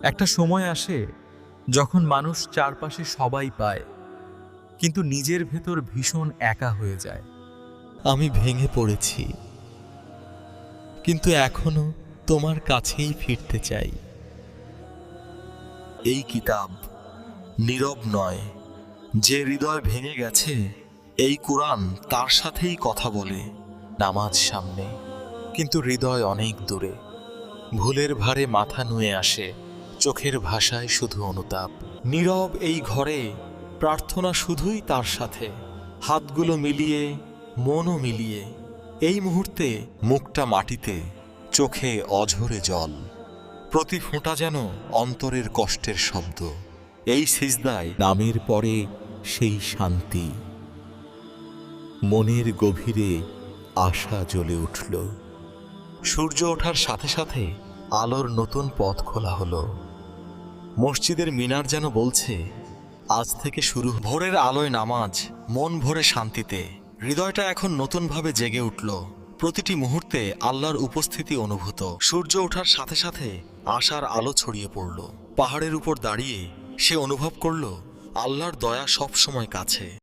একটা সময় আসে যখন মানুষ চারপাশে সবাই পায়, কিন্তু নিজের ভেতর ভীষণ একা হয়ে যায়। আমি ভেঙে পড়েছি, কিন্তু এখনো তোমার কাছেই ফিরতে চাই। এই কিতাব নীরব নয়। যে হৃদয় ভেঙে গেছে, এই কোরআন তার সাথেই কথা বলে। নামাজ সামনে, কিন্তু হৃদয় অনেক দূরে। ভুলের ভারে মাথা নুয়ে আসে, চোখের ভাষায় শুধু অনুতাপ। নীরব এই ঘরে প্রার্থনা শুধুই তার সাথে, হাতগুলো মিলিয়ে, মনও মিলিয়ে। এই মুহূর্তে মুখটা মাটিতে, চোখে অঝরে জল। প্রতি ফোঁটা যেন অন্তরের কষ্টের শব্দ। এই সিজদায় নামের পরে সেই শান্তি। মনের গভীরে আশা জ্বলে উঠল। সূর্য ওঠার সাথে সাথে আলোর নতুন পথ খোলা হলো। মসজিদের মিনার যেন বলছে, আজ থেকে শুরু ভোরের আলোয় নামাজ, মন ভরে শান্তিতে। হৃদয়টা এখন নতুনভাবে জেগে উঠল। প্রতিটি মুহূর্তে আল্লাহর উপস্থিতি অনুভূত। সূর্য ওঠার সাথে সাথে আশার আলো ছড়িয়ে পড়ল। পাহাড়ের উপর দাঁড়িয়ে সে অনুভব করল, আল্লাহর দয়া সব সময় কাছে।